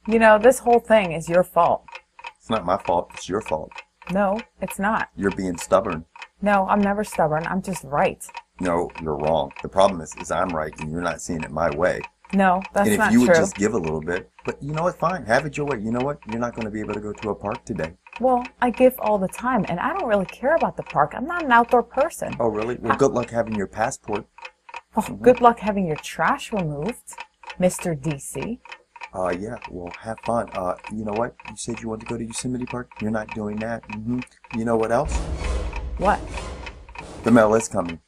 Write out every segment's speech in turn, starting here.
You know, this whole thing is your fault. It's not my fault. It's your fault. No, it's not. You're being stubborn. No, I'm never stubborn. I'm just right. No, you're wrong. The problem is I'm right and you're not seeing it my way. No, that's not true. And if you would just give a little bit, but you know what, fine, have it your way. You know what, you're not going to be able to go to a park today. Well, I give all the time, and I don't really care about the park. I'm not an outdoor person. Oh, really? Well, good luck having your passport. Well, good luck having your trash removed, Mr. DC. Yeah, well, have fun. You know what? You said you wanted to go to Yosemite Park? You're not doing that. You know what else? What? The mail is coming.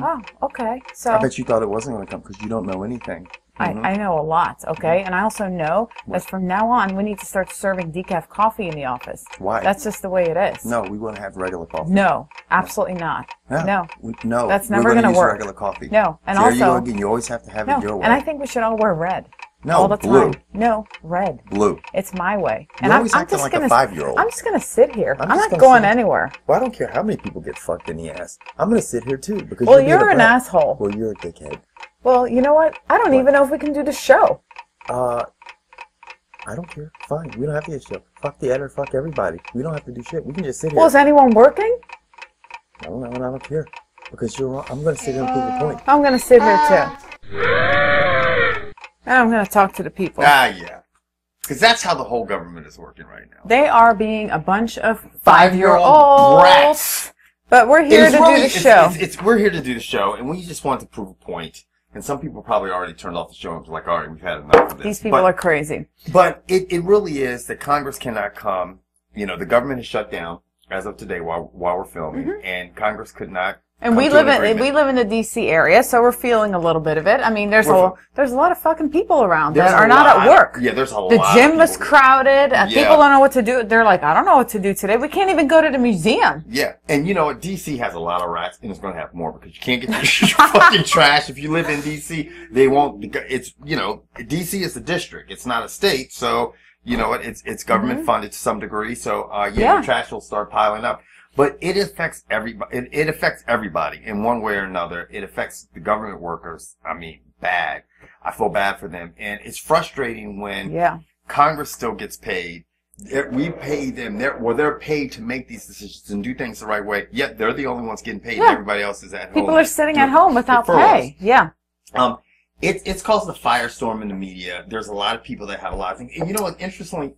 Oh, okay. So I bet you thought it wasn't going to come because you don't know anything. I know a lot, okay? And I also know that from now on, we need to start serving decaf coffee in the office. Why? That's just the way it is. No, we want to have regular coffee. No, absolutely not. No. No. That's never going to work. Regular coffee. No, and there also... you go again. You always have to have it your way. And I think we should all wear red. No, all the blue. time. No, red. Blue. It's my way. You're always acting like a 5-year-old. I'm just going to sit here. I'm just not going anywhere. Well, I don't care how many people get fucked in the ass. I'm going to sit here too. Because well, you're an asshole. Well, you're a dickhead. Well, you know what? I don't even know if we can do the show. I don't care. Fine. We don't have to get a show. Fuck the editor. Fuck everybody. We don't have to do shit. We can just sit here. Well, is anyone working? I don't know, and I don't care. Because you're wrong. I'm going to sit here and prove a point. I'm going to sit here too. And I'm going to talk to the people. Yeah. Because that's how the whole government is working right now. They are being a bunch of 5-year-old brats. But we're here to do the show. We're here to do the show, and we just want to prove a point. And some people probably already turned off the show and was like, all right, we've had enough of this. These people are crazy. But it really is that Congress cannot come. You know, the government is shut down as of today while we're filming, and Congress could not. And we live in the D.C. area, so we're feeling a little bit of it. I mean, there's a lot of fucking people around that are not at work. Yeah, there's a lot. The gym was crowded. People don't know what to do. They're like, I don't know what to do today. We can't even go to the museum. Yeah, and you know what? D.C. has a lot of rats, and it's going to have more because you can't get your fucking trash. If you live in D.C., they won't. It's D.C. is a district. It's not a state, so you know it's government funded to some degree. So your trash will start piling up. But it affects everybody. It affects everybody in one way or another. It affects the government workers. I mean, bad. I feel bad for them, and it's frustrating when Congress still gets paid. We pay them. They're paid to make these decisions and do things the right way. Yet they're the only ones getting paid, and everybody else is at home. People are sitting at home without pay. Yeah. It's caused a firestorm in the media. There's a lot of people that have a lot of things. And you know what? Interestingly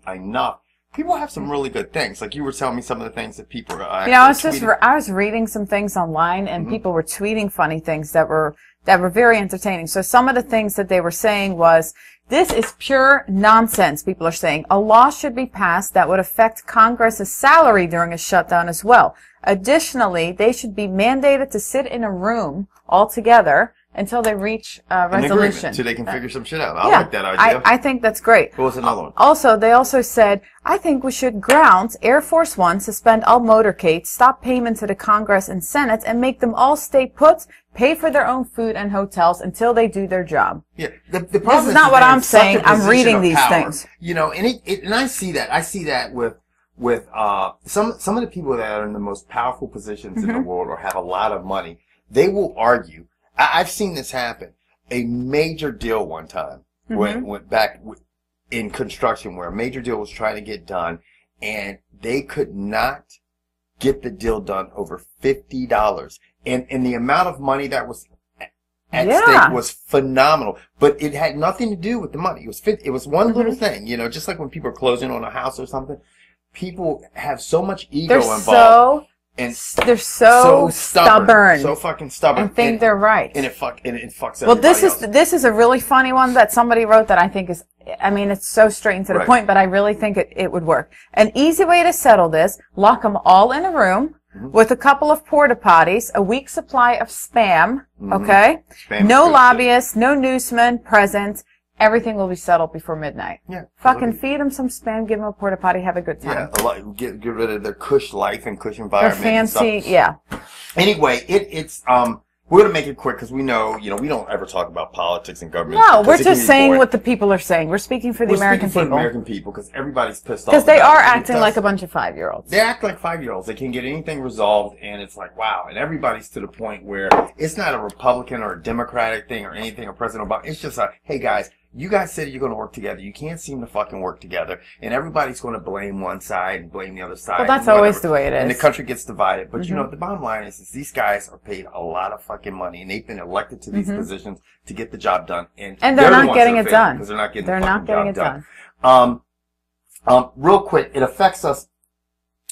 enough, people have some really good things. Like you were telling me some of the things that people are. I was reading some things online, and people were tweeting funny things that were very entertaining. So some of the things that they were saying was, this is pure nonsense. People are saying a law should be passed that would affect Congress's salary during a shutdown as well. Additionally, they should be mandated to sit in a room all together until they reach a resolution. So they can figure some shit out. I like that idea. I think that's great. What was another one? Also, they also said, I think we should ground Air Force One, suspend all motorcades, stop payment to the Congress and Senate, and make them all stay put, pay for their own food and hotels until they do their job. Yeah, the problem is not what I'm saying. I'm reading these things. You know, and I see that. I see that with some of the people that are in the most powerful positions in the world or have a lot of money. They will argue. I've seen this happen. A major deal one time went back in construction where a major deal was trying to get done, and they could not get the deal done over $50. And the amount of money that was at stake was phenomenal. But it had nothing to do with the money. It was one little thing, you know, just like when people are closing on a house or something. People have so much ego involved. And they're so stubborn. So fucking stubborn. And think they're right. And it fucks everybody Well, this is a really funny one that somebody wrote that I think is, I mean, it's so straight and to the point, but I really think it would work. An easy way to settle this, lock them all in a room with a couple of porta potties, a week's supply of spam, okay? No lobbyists, no newsmen present. Everything will be settled before midnight. Yeah. Fucking feed them some spam, give them a porta potty, have a good time. Yeah, get rid of their cush life and cush environment. Their fancy, and stuff. Anyway, We're going to make it quick because we know, we don't ever talk about politics and government. No, we're just saying what the people are saying. We're speaking for the American people. We're speaking for the American people because everybody's pissed off. Because they are acting like a bunch of 5-year-olds. They act like 5-year-olds. They can get anything resolved, and it's like, wow. And everybody's to the point where it's not a Republican or a Democratic thing or anything or President Obama. It's just like, hey, guys, you guys said you're going to work together. You can't seem to fucking work together. And everybody's going to blame one side and blame the other side. Well, that's always the way it is. And the country gets divided. But, the bottom line is these guys are paid a lot of fucking money. And they've been elected to these positions to get the job done. And they're not getting it done. Because they're not getting the job done. Real quick, it affects us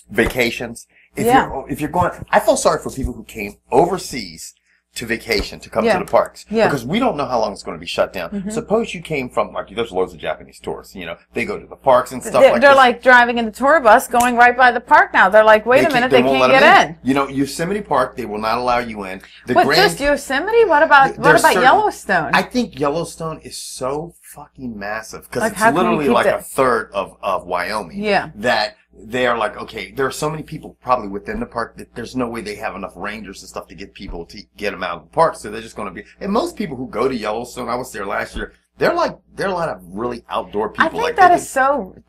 vacations. If you're going, I feel sorry for people who came overseas to vacation to come to the parks because we don't know how long it's going to be shut down. Suppose you came from there's loads of Japanese tourists. They go to the parks and stuff. They're like driving in the tour bus going right by the park now. They're like, wait a minute, they can't get in. Yosemite Park, they will not allow you in. Just Yosemite? What about Yellowstone? I think Yellowstone is so fucking massive because it's literally like a third of Wyoming. Yeah. That they are like, okay, there are so many people probably within the park that there's no way they have enough rangers and stuff to get people to get them out of the park. So they're just going to be, and most people who go to Yellowstone, I was there last year, there are a lot of really outdoor people. I think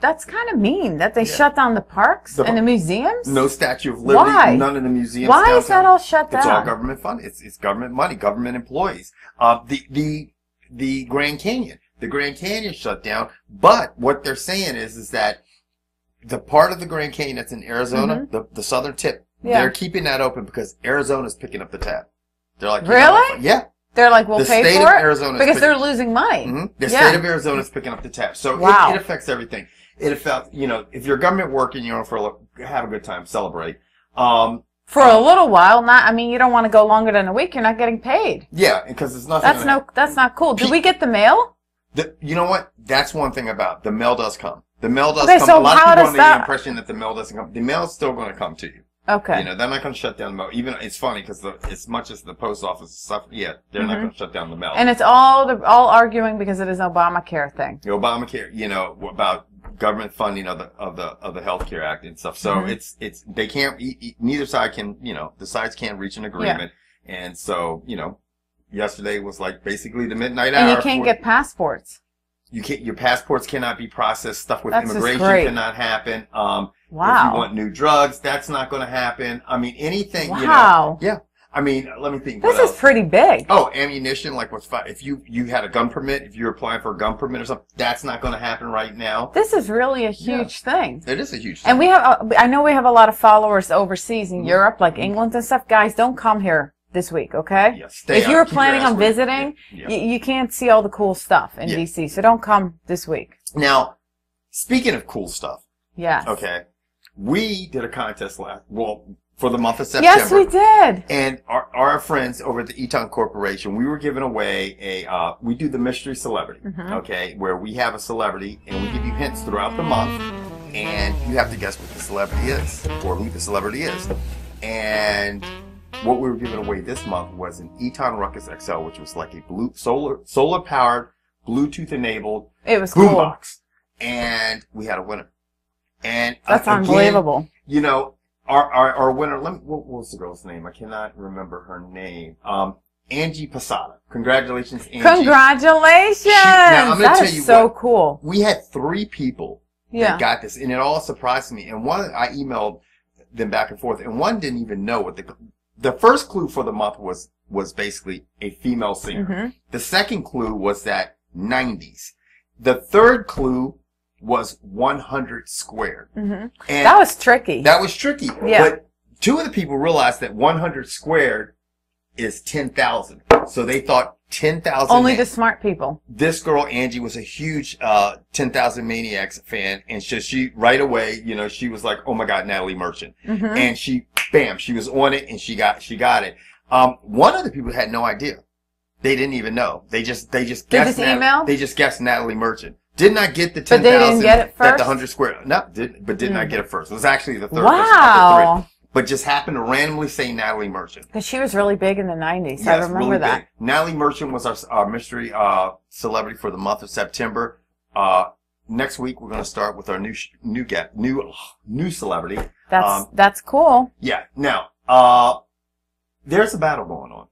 that's kind of mean that they shut down the parks and the museums. No Statue of Liberty. Why? None of the museums. Why downtown. Is that all shut down? It's all government funded. It's government money, government employees. The Grand Canyon. The Grand Canyon shut down, but what they're saying is that the part of the Grand Canyon that's in Arizona, the southern tip, they're keeping that open because Arizona's picking up the tab. They're like, really? Yeah. They're like, we'll pay for it because they're losing money. The state of Arizona is picking up the tab, so it affects everything. It affects, if you're government working, have a good time, celebrate. For a little while, you don't want to go longer than a week. You're not getting paid. Yeah, because it's nothing. That's not cool. Do we get the mail? You know what? That's one thing about the mail does come. The mail does come. So a lot of people does under the impression that the mail doesn't come. The mail is still going to come to you. Okay. They're not going to shut down the mail. Even it's funny because as much as the post office stuff, they're not going to shut down the mail. And it's all arguing because it is an Obamacare thing. The Obamacare, about government funding of the Healthcare Act and stuff. So they can't. Neither side can. The sides can't reach an agreement, and so yesterday was like basically the midnight hour. And you can't get passports. You can't. Your passports cannot be processed. Stuff with That's immigration cannot happen. Wow. If you want new drugs, that's not going to happen. Anything. Wow. Yeah. Let me think. This is pretty big. Oh, ammunition. If you had a gun permit, if you're applying for a gun permit or something, that's not going to happen right now. This is really a huge thing. It is a huge thing. And I know we have a lot of followers overseas in Europe, like England and stuff. Guys, don't come here this week, okay? Yeah, if you're planning on visiting, you can't see all the cool stuff in DC, so don't come this week. Now, speaking of cool stuff. Yes. Okay. We did a contest for the month of September. Yes, we did. And our friends over at the Eton Corporation, we were giving away we do the mystery celebrity, okay, where we have a celebrity and we give you hints throughout the month and you have to guess what the celebrity is or who the celebrity is. And what we were giving away this month was an Eton Ruckus XL, which was like a solar powered, Bluetooth enabled boombox. And we had a winner. And that's unbelievable. Our winner, what was the girl's name? I cannot remember her name. Angie Posada. Congratulations, Angie. Congratulations! That is so cool. We had 3 people that got this, and it all surprised me. And one, I emailed them back and forth, and one didn't even know what the first clue for the month was basically a female singer. The second clue was that 90s. The third clue was 100 squared. And that was tricky. That was tricky. Yeah. But 2 of the people realized that 100 squared is 10,000. So they thought 10,000. Only the smart people. This girl, Angie, was a huge 10,000 Maniacs fan. And she right away, she was like, oh my God, Natalie Merchant. And she was on it and she got it. One of the people had no idea. They didn't even know. They just guessed email? They just guessed Natalie Merchant. Did not get the 10,000. But they didn't get it first? That the 100 square. No, did not get it first. It was actually the third. Wow. Of the 3. But just happened to randomly say Natalie Merchant. Because she was really big in the 90s. Yes, I remember really that. Big. Natalie Merchant was our mystery celebrity for the month of September. Next week we're going to start with our new celebrity. That's cool. Yeah. Now, there's a battle going on.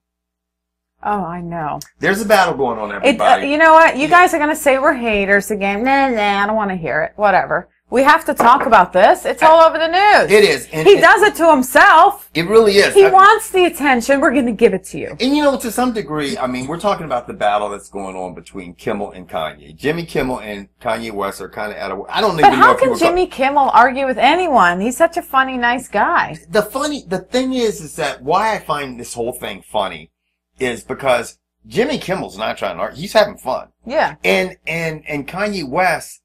Oh, I know. There's a battle going on, everybody. You know what? You guys are going to say we're haters again. Nah, I don't want to hear it. Whatever. We have to talk about this. It's all over the news. It is. And he does it to himself. It really is. He wants the attention. We're going to give it to you. And you know, to some degree, I mean, we're talking about the battle that's going on between Kimmel and Kanye. Jimmy Kimmel and Kanye West are kind of out of. I don't even know. But how can Jimmy Kimmel argue with anyone? He's such a funny, nice guy. The thing is that why I find this whole thing funny is because Jimmy Kimmel's not trying to argue. He's having fun. Yeah. And Kanye West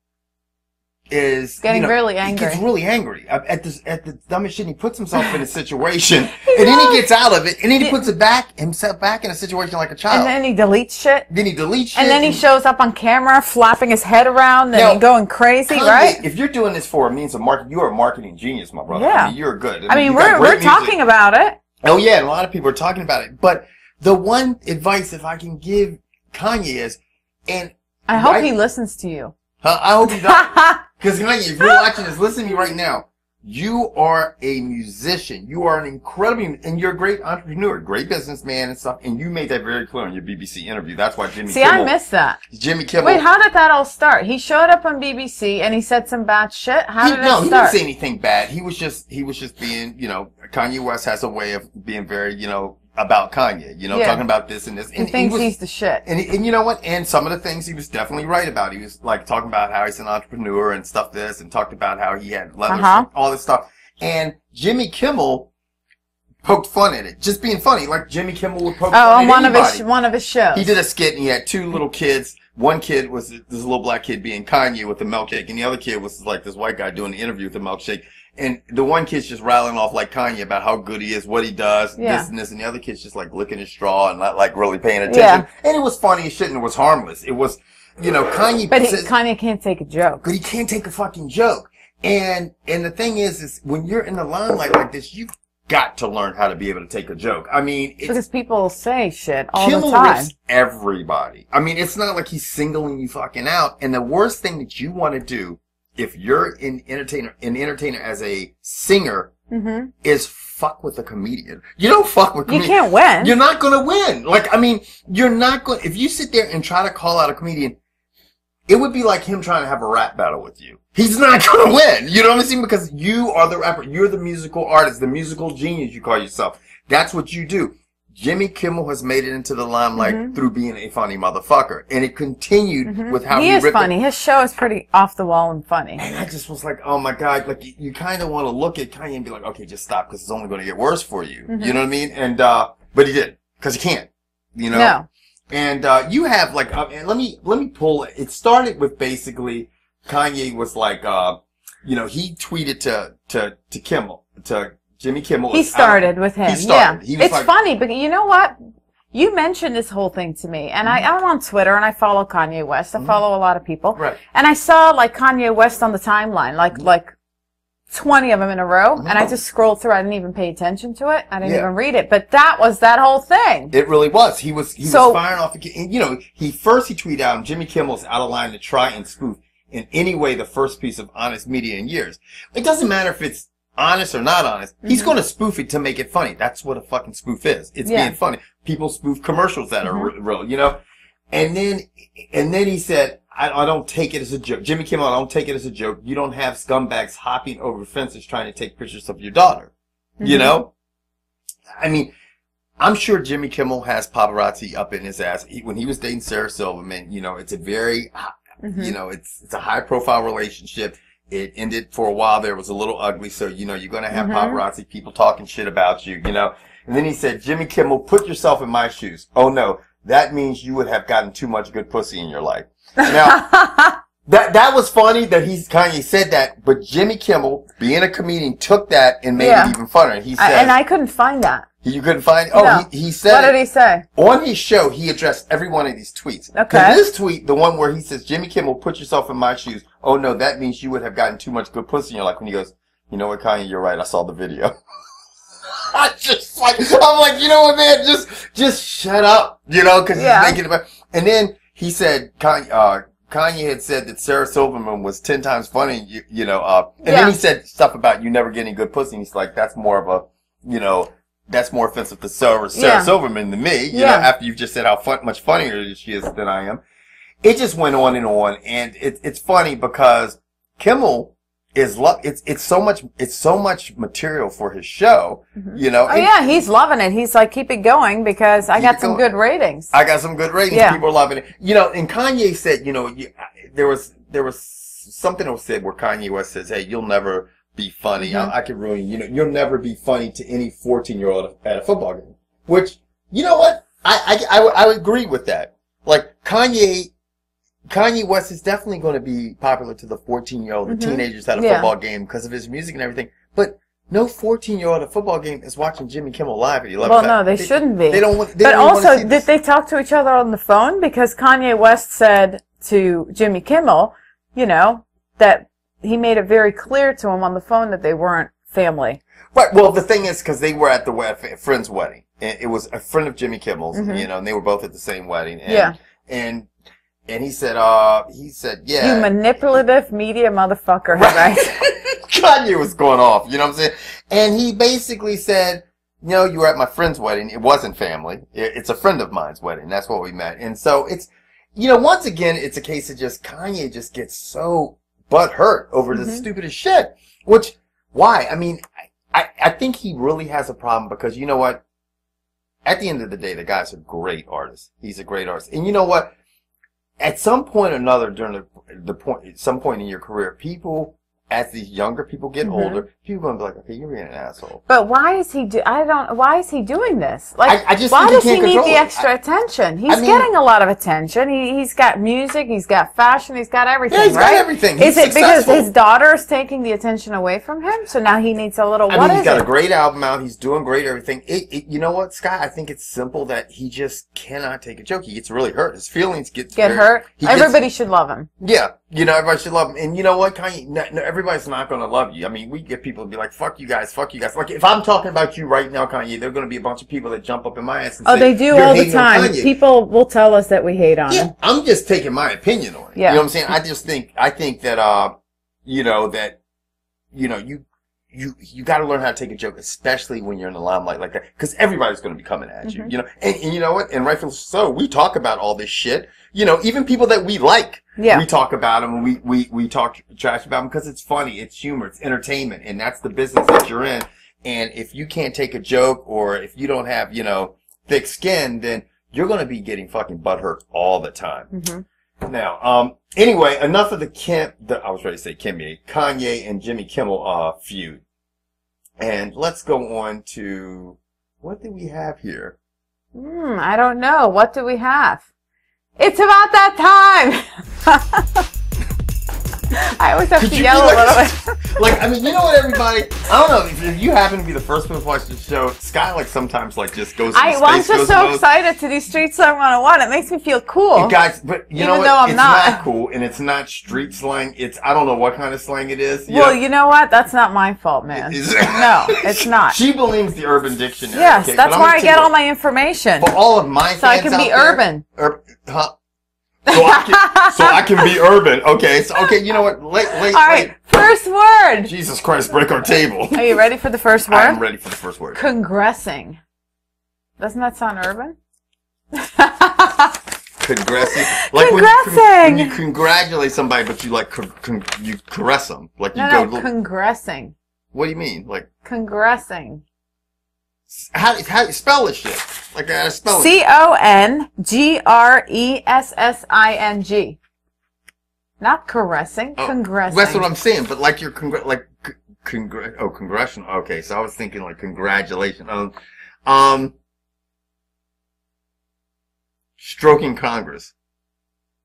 is getting really angry. He gets really angry at the dumbest shit. He puts himself in a situation, and then he gets out of it, and then he puts himself back in a situation like a child. And then he deletes shit. And then he shows up on camera, flapping his head around and going crazy, Kanye, right? If you're doing this for a means of marketing, you are a marketing genius, my brother. Yeah. I mean, you're good. I mean, we're talking about it. Oh yeah, and a lot of people are talking about it. But the one advice, if I can give Kanye, is, and I hope he listens to you. I hope he does. Because Kanye, if you're watching this, listen to me right now. You are a musician. You are an incredible, and you're a great entrepreneur, great businessman and stuff. And you made that very clear in your BBC interview. That's why Jimmy Kimmel. See, I missed that. Jimmy Kimmel. Wait, how did that all start? He showed up on BBC and he said some bad shit. How did it start? No, he didn't say anything bad. He was just being, Kanye West has a way of being very, about Kanye, talking about this and this. And he thinks he's the shit. And you know what? And some of the things he was definitely right about. He was like talking about how he's an entrepreneur and stuff this, and talked about how he had leather, all this stuff. And Jimmy Kimmel poked fun at it, just being funny, like Jimmy Kimmel would poke fun at anybody. one of his shows. He did a skit and he had two little kids. One kid was this little black kid being Kanye with the milkshake, and the other kid was like this white guy doing the interview with the milkshake. And the one kid's just rattling off like Kanye about how good he is, what he does, this and this, and the other kid's just like licking his straw and not like really paying attention. Yeah. And it was funny as shit, and it was harmless. It was, Kanye. But Kanye can't take a joke. But he can't take a fucking joke. And the thing is when you're in the limelight like this, you've got to learn how to be able to take a joke. I mean, because people say shit all Kimmel the time. Rips everybody. I mean, it's not like he's singling you fucking out. And the worst thing that you want to do, if you're an entertainer as a singer, is fuck with a comedian. You don't fuck with comedians. You can't win. You're not gonna win. Like, I mean, you're not going, if you sit there and try to call out a comedian, it would be like him trying to have a rap battle with you. He's not gonna win. You know what I'm saying? Because you are the rapper. You're the musical artist, the musical genius you call yourself. That's what you do. Jimmy Kimmel has made it into the limelight through being a funny motherfucker. And it continued with how he is funny. His show is pretty off the wall and funny. And I just was like, oh my God, like you kind of want to look at Kanye and be like, okay, just stop because it's only going to get worse for you. You know what I mean? And, but he didn't because he can't, No. And, you have like, and let me pull it. It started with basically Kanye was like, he tweeted to Kimmel, to Jimmy Kimmel. He started with him. He started. Yeah. It's funny, but you know what? You mentioned this whole thing to me, and I'm on Twitter, and I follow Kanye West. I follow a lot of people. Right. And I saw, like, Kanye West on the timeline, like 20 of them in a row, and I just scrolled through. I didn't even pay attention to it. I didn't even read it. But that was that whole thing. It really was. He was firing off. And, he tweeted out, Jimmy Kimmel's out of line to try and spoof in any way the first piece of honest media in years. It doesn't matter if it's honest or not honest. He's going to spoof it to make it funny. That's what a fucking spoof is. It's being funny. People spoof commercials that are real, And then he said, I don't take it as a joke. Jimmy Kimmel, I don't take it as a joke. You don't have scumbags hopping over fences trying to take pictures of your daughter. I mean, I'm sure Jimmy Kimmel has paparazzi up in his ass. When he was dating Sarah Silverman, it's a very, it's a high profile relationship. It ended for a while there. It was a little ugly. So, you're going to have paparazzi, people talking shit about you, And then he said, Jimmy Kimmel, put yourself in my shoes. Oh no, that means you would have gotten too much good pussy in your life. Now, that was funny that Kanye said that, but Jimmy Kimmel, being a comedian, took that and made it even funnier. He said, and I couldn't find that. You couldn't find? Oh, no. He said. What did he say? On his show, he addressed every one of these tweets. Okay. This tweet, the one where he says, Jimmy Kimmel, put yourself in my shoes. Oh no, that means you would have gotten too much good pussy in your life. When he goes, you know what, Kanye, you're right. I saw the video. I'm like, you know what, man? Just shut up. Cause he's making it about. And then he said, Kanye had said that Sarah Silverman was 10 times funny, and then he said stuff about you never getting good pussy. And he's like, that's more of a, that's more offensive to Sarah Silverman than me, you know, after you've just said how much funnier she is than I am. It just went on, and it's funny because Kimmel it's so much material for his show, you know. Oh yeah, he's loving it. He's like, keep it going because I got some good ratings. I got some good ratings. Yeah. People are loving it. You know, and Kanye said, you know, there was something that was said where Kanye West says, hey, you'll never be funny. I can ruin you. You'll never be funny to any 14-year-old at a football game. Which, you know what? I agree with that. Like, Kanye West is definitely going to be popular to the 14-year-old, the teenagers at a football game because of his music and everything. But no 14-year-old at a football game is watching Jimmy Kimmel live at 11. Well, no, they shouldn't be. They don't want. But also, did they talk to each other on the phone? Because Kanye West said to Jimmy Kimmel, you know, that he made it very clear to him on the phone that they weren't family. Right. Well, the thing is, because they were at the friend's wedding. And it was a friend of Jimmy Kimmel's, you know, and they were both at the same wedding. And he said, yeah. You manipulative media motherfucker. Right. Kanye was going off, you know what I'm saying? And he basically said, you know, you were at my friend's wedding. It wasn't family. It's a friend of mine's wedding. That's what we met. And so it's, you know, once again, it's a case of just Kanye just gets so butthurt over the stupidest shit. Which, why? I mean, I think he really has a problem because, you know what? At the end of the day, the guy's a great artist. He's a great artist. And you know what? At some point or another during some point in your career, people, as these younger people get older, people are going to be like, okay, you're being an asshole. But why is he why is he doing this? Like, I just why think does he need the extra attention? He's getting a lot of attention. He's got music, he's got fashion, he's got everything, he's got everything. Is it because his daughter is taking the attention away from him? So now he needs a little, he's got a great album out. He's doing great, everything. You know what, Scott? I think it's simple that he just cannot take a joke. He gets really hurt. His feelings get hurt. Everybody should love him. Yeah. You know, everybody should love him. And you know what, Kanye? No, everybody's not going to love you. I mean, we get people to be like, fuck you guys, fuck you guys. Like, if I'm talking about you right now, Kanye, there are going to be a bunch of people that jump up in my ass and say, they do all the time. People will tell us that we hate on him. I'm just taking my opinion on it. Yeah. You know what I'm saying? I think that, you got to learn how to take a joke, especially when you're in the limelight like that. Because everybody's going to be coming at you, you know? And you know what? And rightfully so, we talk about all this shit. You know, even people that we like. Yeah. We talk about them and we talk trash about them because it's funny, it's humor, it's entertainment, and that's the business that you're in. And if you can't take a joke or if you don't have, you know, thick skin, then you're going to be getting fucking butthurt all the time. Now, anyway, enough of I was ready to say Kanye and Jimmy Kimmel, feud. And let's go on to, what do we have here? I don't know. What do we have? It's about that time! I always have to yell a little bit. Like, I mean, you know what, everybody? I don't know, if you happen to be the first one to watch the show, Sky, like, sometimes, like, just goes I'm just so excited to do Street Slang 101. It makes me feel cool. You guys, but you know what? It's not cool, and it's not street slang. It's, I don't know what kind of slang it is. Well, you know what? That's not my fault, man. No, it's not. She believes the Urban Dictionary. Yes, okay, that's where I get all my information. For all of my fans so I can be urban. So I can be urban. Okay. So, okay. You know what? All right. First word. Jesus Christ, break our table. Are you ready for the first word? I'm ready for the first word. Congressing. Doesn't that sound urban? Congressing. Like when you congratulate somebody, but you like you caress them. Like you go. Congressing. What do you mean? Like congressing. How you spell this shit? Like I spell it. CONGRESSING. Not caressing, congressing. That's what I'm saying. But like you're congressional. Okay, so I was thinking like congratulations. Stroking Congress.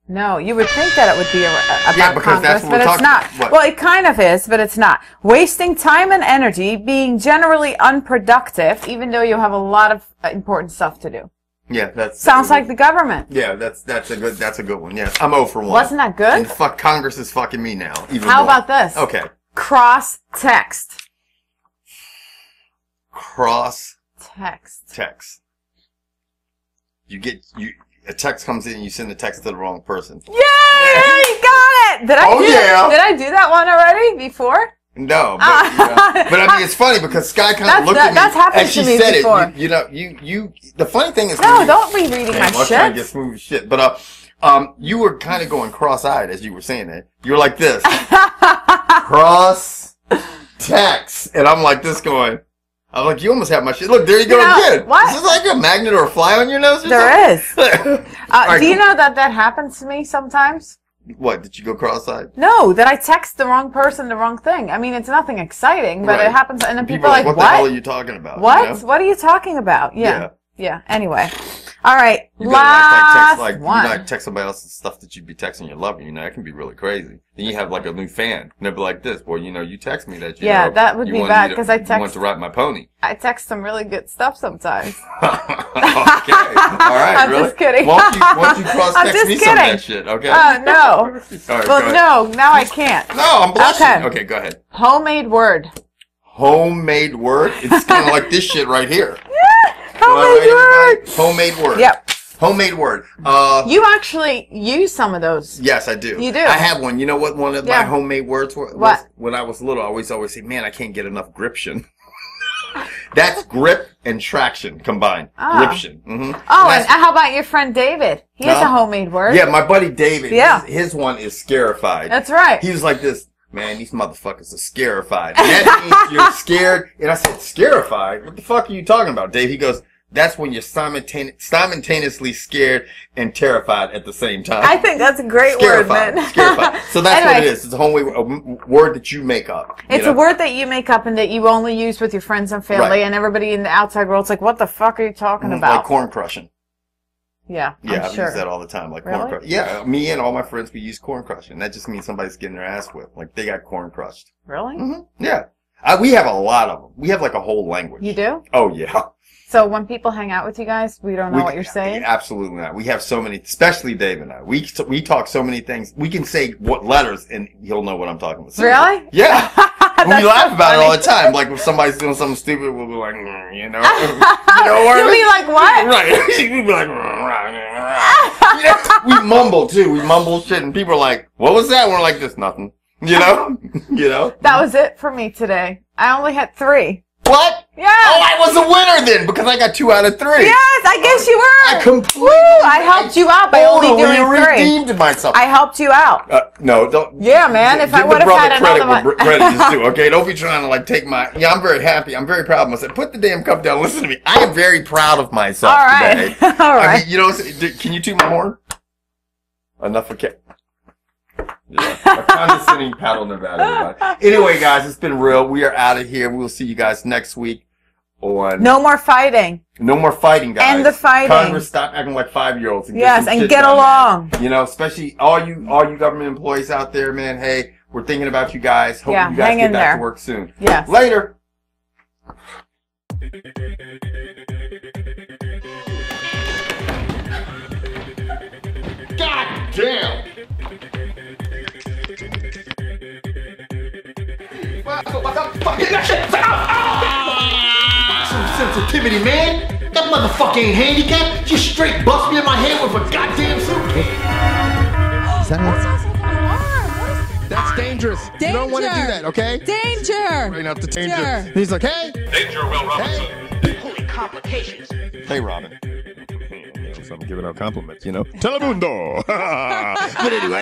No, you would think that it would be about because Congress, that's what but it's not. What? Well, it kind of is, but it's not. Wasting time and energy, being generally unproductive, even though you have a lot of important stuff to do. Yeah, that sounds like the government. Yeah, that's a good one. Yeah, I'm 0 for 1. Wasn't that good? And Congress is fucking me now. Even How more. About this? Okay. Cross text. Cross text. A text comes in and you send the text to the wrong person. Yay! You got it! Did I do that one already before? No, but, but I mean, it's funny because Sky kind of looked at me that's happened and she to me said before. it. You, the funny thing is, No, don't be reading my I was shit. trying to get smooth as shit, but you were kind of going cross-eyed as you were saying it. You were like this, cross text, and I'm like this going. I'm like, you almost have my shit. Look, there you go again. What? Is this like a magnet or a fly on your nose? Or there something? is. Right, do you know that happens to me sometimes? What, did you go cross-eyed? No, that I text the wrong person the wrong thing. I mean, it's nothing exciting, but it happens, and then people are like, what the hell are you talking about? What? You know? What are you talking about? Yeah. Anyway. All right. You better not one. You not text somebody else's stuff that you'd be texting your lover. You know, that can be really crazy. Then you have like a new fan. And they'll be like this. Well, you know, you text me that you know, that would be bad because you want to ride my pony. I text some really good stuff sometimes. Okay. All right. I'm really? just kidding. Won't you cross-text me some of that shit, okay? No. All right, well, no, now I can't. No, I'm blushing. Okay, go ahead. Homemade word. Homemade word? It's kind of like this shit right here. Homemade word. Homemade word. Yep. Homemade word. You actually use some of those. Yes, I do. You do. I have one. You know what one of my homemade words was? What? When I was little, I always say, man, I can't get enough gription. That's grip and traction combined. Gription. Mm-hmm. Oh, and how about your friend David? He has a homemade word. Yeah, my buddy David. Yeah. His one is scarified. That's right. He was like this. Man, these motherfuckers are scarified. And that means you're scared. And I said, scarified? What the fuck are you talking about, Dave? He goes, that's when you're simultaneously scared and terrified at the same time. I think that's a great word, man. Scarified. So that's what it is. It's a word that you make up. It's a word that you make up and that you only use with your friends and family, and everybody in the outside world's like, what the fuck are you talking about? Like corn crushing. Yeah, I use that all the time. Like corn crushing. Yeah, me and all my friends, we use corn crushing. That just means somebody's getting their ass whipped. Like they got corn crushed. Really? Mm-hmm. Yeah. We have a lot of them. We have like a whole language. You do? Oh, yeah. So when people hang out with you guys, we don't know what you're saying? Absolutely not. We have so many, especially Dave and I. We talk so many things. We can say what letters and he'll know what I'm talking about. Really? Yeah. We laugh about it all the time. Like if somebody's doing something stupid, we'll be like, you know. You'll be like, what? Right. We'll be like, we mumble too. We mumble shit and people are like, what was that? And we're like, this nothing. You know? That was it for me today. I only had 3. What? Yeah. Oh, I was a winner then because I got 2 out of 3. Yes, I guess you were. I completely. I helped you out by only doing 3. Redeemed myself. I helped you out. No, don't. Yeah, man. If I would have had another one. Give the brother credit is due. Okay, don't be trying to like take my. Yeah, I'm very happy. I'm very proud of myself. Put the damn cup down. Listen to me. I am very proud of myself today. All right. I mean, you know, can you toot my horn? Enough for Kim. Yeah, a condescending pat on the back, everybody. Anyway, guys, it's been real. We are out of here. We will see you guys next week on No more fighting. No more fighting, guys. End the fighting. Congress, stop acting like 5-year-olds. Yes, and get along. You know, especially all you government employees out there, man. Hey, we're thinking about you guys. Hope you guys get back to work soon. Yes. Later. God damn. Some sensitivity, man. That motherfucker ain't handicapped. Just straight bust me in my head with a goddamn suitcase. That's dangerous. Danger. You don't want to do that, okay? Danger. Right out the danger. He's like, hey. Danger, Will Robinson. Hey. Holy complications. Hey, Robin. So I'm giving out compliments, you know. Telemundo. But anyway,